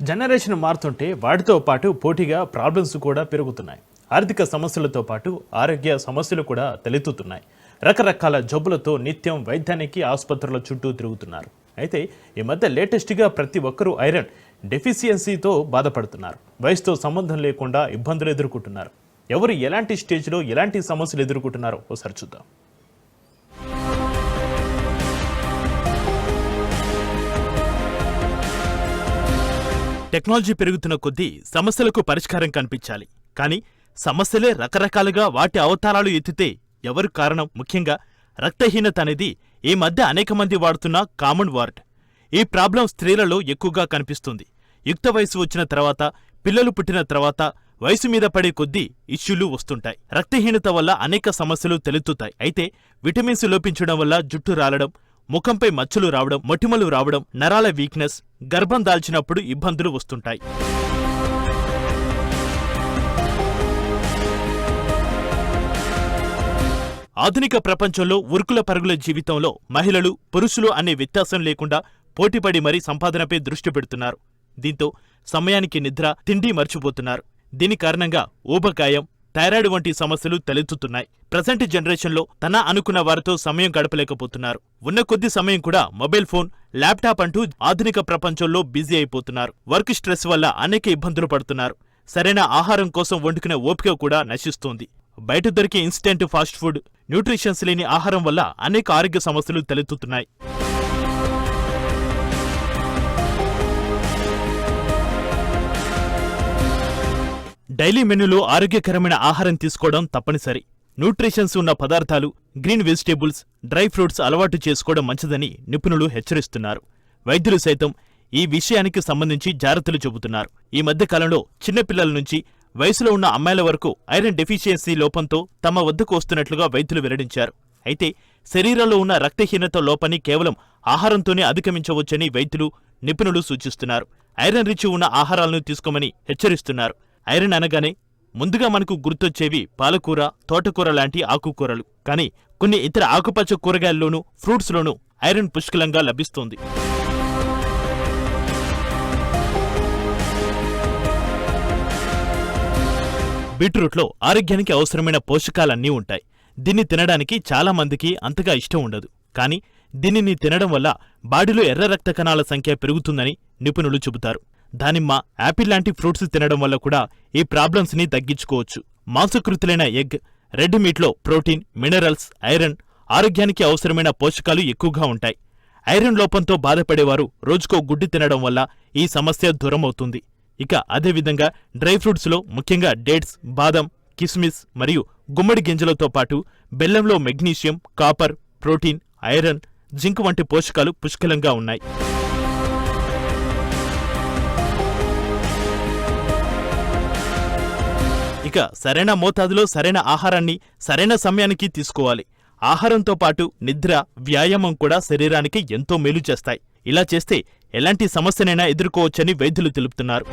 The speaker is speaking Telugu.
జనరేషన్ మారుతుంటే వాటితో పాటు పోటీగా ప్రాబ్లమ్స్ కూడా పెరుగుతున్నాయి. ఆర్థిక సమస్యలతో పాటు ఆరోగ్య సమస్యలు కూడా తలెత్తుతున్నాయి. రకరకాల జబ్బులతో నిత్యం వైద్యానికి ఆసుపత్రుల చుట్టూ తిరుగుతున్నారు. అయితే ఈ మధ్య లేటెస్ట్గా ప్రతి ఒక్కరూ ఐరన్ డెఫిషియన్సీతో బాధపడుతున్నారు. వయసుతో సంబంధం లేకుండా ఇబ్బందులు ఎదుర్కొంటున్నారు. ఎవరు ఎలాంటి స్టేజ్లో ఎలాంటి సమస్యలు ఎదుర్కొంటున్నారో ఒకసారి చూద్దాం. టెక్నాలజీ పెరుగుతున్న కొద్దీ సమస్యలకు పరిష్కారం కనిపించాలి. కానీ సమస్యలే రకరకాలుగా వాటి అవతారాలు ఎత్తితే ఎవరు కారణం? ముఖ్యంగా రక్తహీనత అనేది ఈ మధ్య అనేక మంది వాడుతున్న కామన్ వర్డ్. ఈ ప్రాబ్లం స్త్రీలలో ఎక్కువగా కనిపిస్తుంది. యుక్త వయసు వచ్చిన తర్వాత, పిల్లలు పుట్టిన తర్వాత వయసు మీద పడే కొద్దీ ఇష్యూలు వస్తుంటాయి. రక్తహీనత వల్ల అనేక సమస్యలు తలెత్తుతాయి. అయితే విటమిన్స్ లోపించడం వల్ల జుట్టు రాలడం, ముఖంపై మచ్చలు రావడం, మొటిమలు రావడం, నరాల వీక్నెస్, గర్భం దాల్చినప్పుడు ఇబ్బందులు వస్తుంటాయి. ఆధునిక ప్రపంచంలో ఉరుకుల పరుగుల జీవితంలో మహిళలు, పురుషులు అనే వ్యత్యాసం లేకుండా పోటీపడి మరీ సంపాదనపై దృష్టి పెడుతున్నారు. దీంతో సమయానికి నిద్ర, తిండి మర్చిపోతున్నారు. దీని కారణంగా ఊబకాయం, థైరాయిడ్ వంటి సమస్యలు తలెత్తుతున్నాయి. ప్రజెంట్ జనరేషన్లో తన అనుకున్న వారితో సమయం గడపలేకపోతున్నారు. ఉన్న కొద్ది సమయం కూడా మొబైల్ ఫోన్, ల్యాప్టాప్ అంటూ ఆధునిక ప్రపంచంలో బిజీ అయిపోతున్నారు. వర్క్ స్ట్రెస్ వల్ల అనేక ఇబ్బందులు పడుతున్నారు. సరైన ఆహారం కోసం వండుకునే ఓపిక కూడా నశిస్తోంది. బయట దొరికే ఇన్స్టెంట్ ఫాస్ట్ ఫుడ్, న్యూట్రిషన్స్ లేని ఆహారం వల్ల అనేక ఆరోగ్య సమస్యలు తలెత్తుతున్నాయి. డైలీ మెనూలో ఆరోగ్యకరమైన ఆహారం తీసుకోవడం తప్పనిసరి. న్యూట్రిషన్స్ ఉన్న పదార్థాలు, గ్రీన్ వెజిటేబుల్స్, డ్రై ఫ్రూట్స్ అలవాటు చేసుకోవడం మంచిదని నిపుణులు హెచ్చరిస్తున్నారు. వైద్యులు సైతం ఈ విషయానికి సంబంధించి జాగ్రత్తలు చెబుతున్నారు. ఈ మధ్యకాలంలో చిన్నపిల్లల నుంచి వయసులో ఉన్న అమ్మాయిల వరకు ఐరన్ డెఫిషియన్సీ లోపంతో తమ వద్దకు వస్తున్నట్లుగా వైద్యులు వెల్లడించారు. అయితే శరీరంలో ఉన్న రక్తహీనత లోపాన్ని కేవలం ఆహారంతోనే అధిగమించవచ్చని వైద్యులు, నిపుణులు సూచిస్తున్నారు. ఐరన్ రిచ్ ఉన్న ఆహారాలను తీసుకోమని హెచ్చరిస్తున్నారు. ఐరన్ అనగానే ముందుగా మనకు గుర్తొచ్చేవి పాలకూర, తోటకూర లాంటి ఆకుకూరలు. కానీ కొన్ని ఇతర ఆకుపచ్చ కూరగాయల్లోనూ, ఫ్రూట్స్లోనూ ఐరన్ పుష్కలంగా లభిస్తోంది. బీట్రూట్లో ఆరోగ్యానికి అవసరమైన పోషకాలన్నీ ఉంటాయి. దీన్ని తినడానికి చాలా మందికి అంతగా ఇష్టం ఉండదు. కానీ దీనిని తినడం వల్ల బాడీలో ఎర్ర రక్త కణాల సంఖ్య పెరుగుతుందని నిపుణులు చెబుతారు. దానిమ్మ, యాపిల్ లాంటి ఫ్రూట్స్ తినడం వల్ల కూడా ఈ ప్రాబ్లమ్స్ ని తగ్గించుకోవచ్చు. మాంసకృతులైన ఎగ్, రెడ్ మీట్లో ప్రోటీన్, మినరల్స్, ఐరన్, ఆరోగ్యానికి అవసరమైన పోషకాలు ఎక్కువగా ఉంటాయి. ఐరన్ లోపంతో బాధపడేవారు రోజుకో గుడ్డు తినడం వల్ల ఈ సమస్య దూరమవుతుంది. ఇక అదేవిధంగా డ్రై ఫ్రూట్స్లో ముఖ్యంగా డేట్స్, బాదం, కిస్మిస్ మరియు గుమ్మడి గింజలతో పాటు బెల్లంలో magnesium, copper, protein, iron, zinc వంటి పోషకాలు పుష్కలంగా ఉన్నాయి. ఇక సరైన మోతాదులో సరైన ఆహారాన్ని సరైన సమయానికి తీసుకోవాలి. ఆహారంతో పాటు నిద్ర, వ్యాయామం కూడా శరీరానికి ఎంతో మేలు చేస్తాయి. ఇలా చేస్తే ఎలాంటి సమస్యనైనా ఎదుర్కోవచ్చని వైద్యులు తెలుపుతున్నారు.